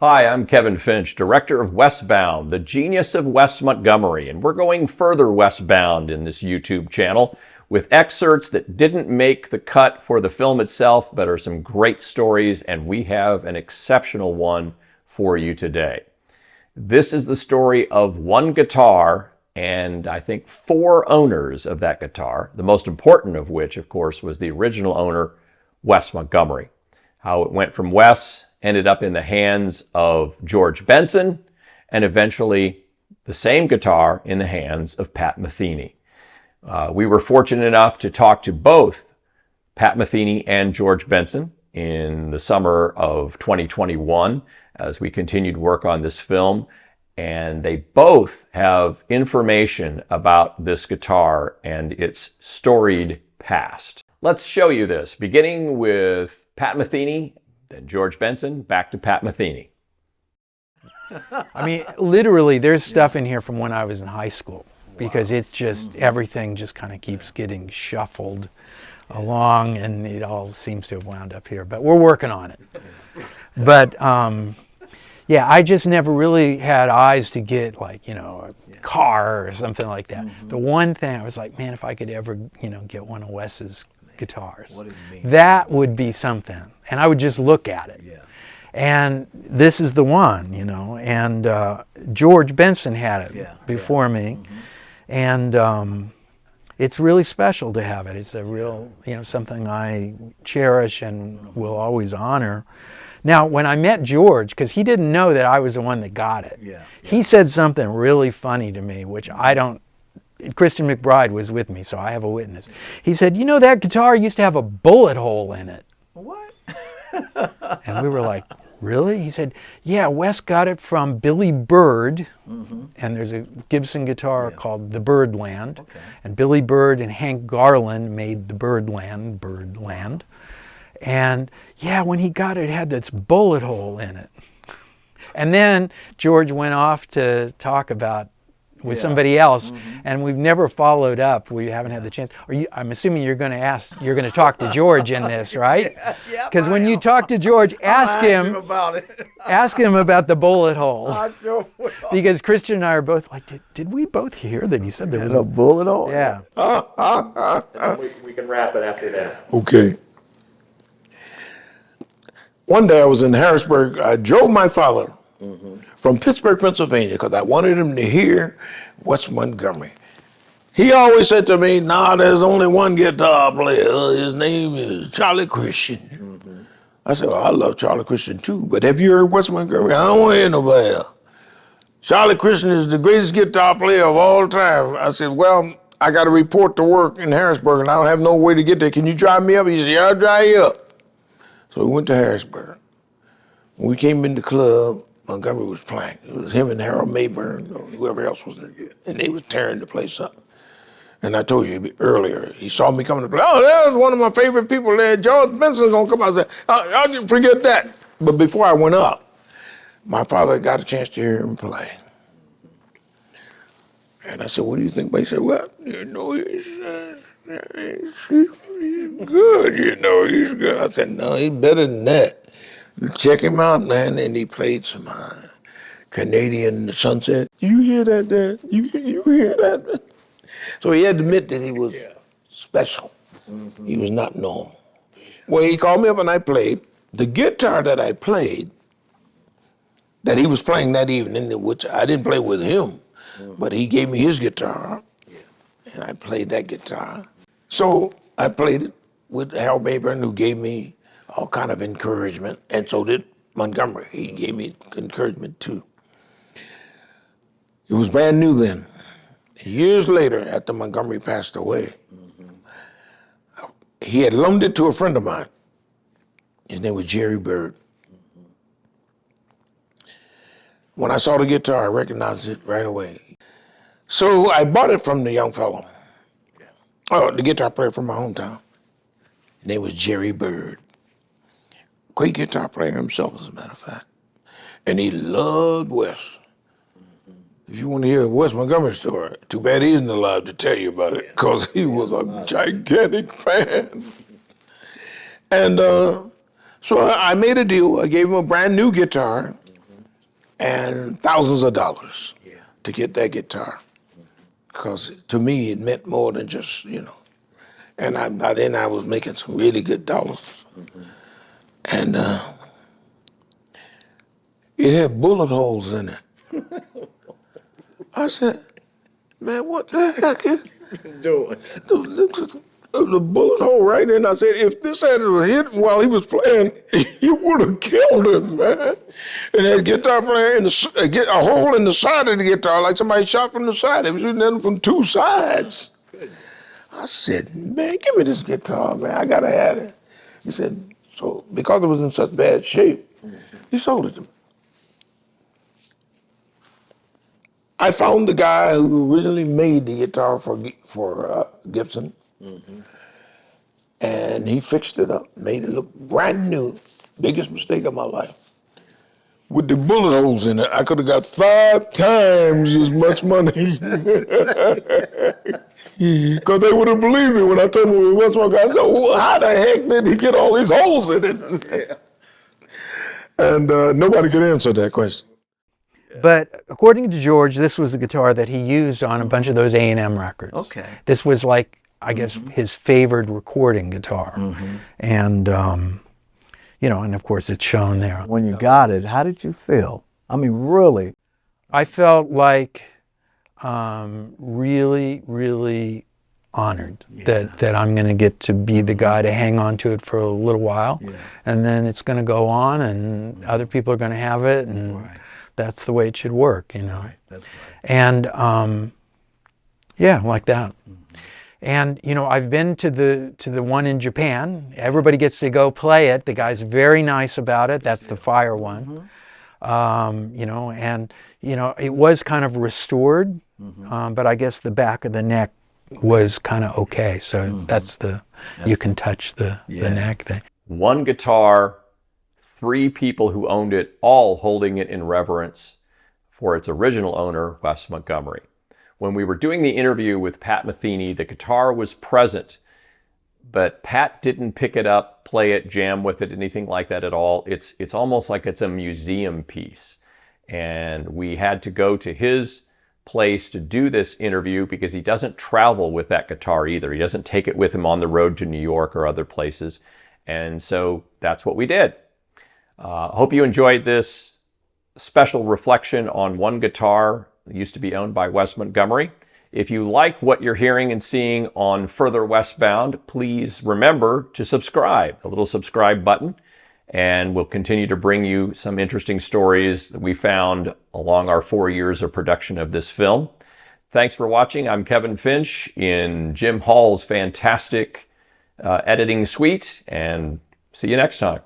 Hi, I'm Kevin Finch, director of Westbound, the genius of Wes Montgomery, and we're going further westbound in this YouTube channel with excerpts that didn't make the cut for the film itself, but are some great stories, and we have an exceptional one for you today. This is the story of one guitar and I think 4 owners of that guitar, the most important of which, of course, was the original owner, Wes Montgomery. How it went from Wes, ended up in the hands of George Benson, and eventually the same guitar in the hands of Pat Metheny. We were fortunate enough to talk to both Pat Metheny and George Benson in the summer of 2021 as we continued work on this film, and they both have information about this guitar and its storied past. Let's show you this, beginning with Pat Metheny, then George Benson, back to Pat Metheny. I mean, literally, there's stuff in here from when I was in high school, because it's just, everything just kind of keeps getting shuffled along, and it all seems to have wound up here, but we're working on it. But yeah, I just never really had eyes to get, like, you know, a car or something like that. The one thing I was like, man, if I could ever, you know, get one of Wes's guitars, that would be something. And I would just look at it. And this is the one, you know, and George Benson had it before me. And it's really special to have it. It's a real, you know, something I cherish and will always honor. Now, when I met George, because he didn't know that I was the one that got it, he said something really funny to me, which I don't, Christian McBride was with me, so I have a witness. He said, you know, that guitar used to have a bullet hole in it. What? And we were like, really? He said, yeah, Wes got it from Billy Bird, and there's a Gibson guitar called the Birdland, and Billy Bird and Hank Garland made the Birdland. And yeah, when he got it, it had this bullet hole in it. And then George went off to talk about with somebody else, and we've never followed up. We haven't had the chance. I'm assuming you're going to talk to George in this, right? Because when you talk to George, ask him about it. Ask him about the bullet hole. I sure will. Because Christian and I are both like, did we both hear that he said there was a bullet hole? Yeah. We can wrap it after that. Okay. One day I was in Harrisburg. I drove my father from Pittsburgh, Pennsylvania, because I wanted him to hear Wes Montgomery. He always said to me, nah, there's only one guitar player. His name is Charlie Christian. I said, well, I love Charlie Christian too, but have you heard Wes Montgomery? I don't want to hear nobody else. Charlie Christian is the greatest guitar player of all time. I said, well, I got a report to work in Harrisburg, and I don't have no way to get there. Can you drive me up? He said, yeah, I'll drive you up. So we went to Harrisburg. When we came in the club, Montgomery was playing. It was him and Harold Mayburn, or whoever else was there, and they was tearing the place up. And I told you earlier, he saw me coming to play. Oh, there's one of my favorite people there. George Benson's gonna come out. I said, I'll forget that. But before I went up, my father got a chance to hear him play. And I said, what do you think? But he said, well, you know, he's good, you know, he's good. I said, no, he's better than that. Check him out, man. And he played some Canadian Sunset. You hear that, Dad? You hear that? So he had to admit that he was special. He was not normal. Well, he called me up and I played. The guitar that I played, that he was playing that evening, which I didn't play with him, but he gave me his guitar, and I played that guitar. So I played it with Harold Mayburn, who gave me all kind of encouragement, and so did Montgomery. He gave me encouragement too. It was brand new then. Years later, after Montgomery passed away, he had loaned it to a friend of mine. His name was Jerry Bird. When I saw the guitar, I recognized it right away. So I bought it from the young fellow. Oh, the guitar player from my hometown. His name was Jerry Bird. Great guitar player himself, as a matter of fact. And he loved Wes. If you want to hear a Wes Montgomery story, too bad he isn't alive to tell you about it, because he was a gigantic fan. And so I made a deal. I gave him a brand new guitar, and thousands of dollars to get that guitar. Because to me, it meant more than just, you know. And by then I was making some really good dollars. And it had bullet holes in it. I said, man, what the heck is Doing. the bullet hole right in? I said, if this had hit him while he was playing, you would have killed him, man. And that guitar player get a hole in the side of the guitar, like somebody shot from the side. It was shooting at him from two sides. I said, man, give me this guitar, man. I gotta have it. He said, so because it was in such bad shape, he sold it to me. I found the guy who originally made the guitar for Gibson, and he fixed it up, made it look brand new. Biggest mistake of my life. With the bullet holes in it, I could have got 5 times as much money. Because they would have believed me when I told them it was Wes Montgomery. I said, well, how the heck did he get all these holes in it? And nobody could answer that question. But according to George, this was the guitar that he used on a bunch of those A&M records. Okay. This was like, I guess, his favored recording guitar. And, you know, and of course it's shown there. When you got it, how did you feel? I mean, really? I felt like really, really honored that I'm going to get to be the guy to hang on to it for a little while. And then it's going to go on and other people are going to have it. And that's the way it should work, you know. That's right. And yeah, like that. And you know, I've been to the one in Japan. Everybody gets to go play it. The guy's very nice about it. That's the fire one. You know, and you know, it was kind of restored, but I guess the back of the neck was kind of okay. So that's you can touch the neck thing. One guitar, 3 people who owned it, all holding it in reverence for its original owner, Wes Montgomery. When we were doing the interview with Pat Metheny, the guitar was present, but Pat didn't pick it up, play it, jam with it, anything like that at all. It's almost like it's a museum piece. And we had to go to his place to do this interview because he doesn't travel with that guitar either. He doesn't take it with him on the road to New York or other places. And so that's what we did. Hope you enjoyed this special reflection on one guitar that used to be owned by Wes Montgomery. If you like what you're hearing and seeing on Further Westbound, please remember to subscribe, the little subscribe button, and we'll continue to bring you some interesting stories that we found along our 4 years of production of this film. Thanks for watching. I'm Kevin Finch in Jim Hall's fantastic editing suite, and see you next time.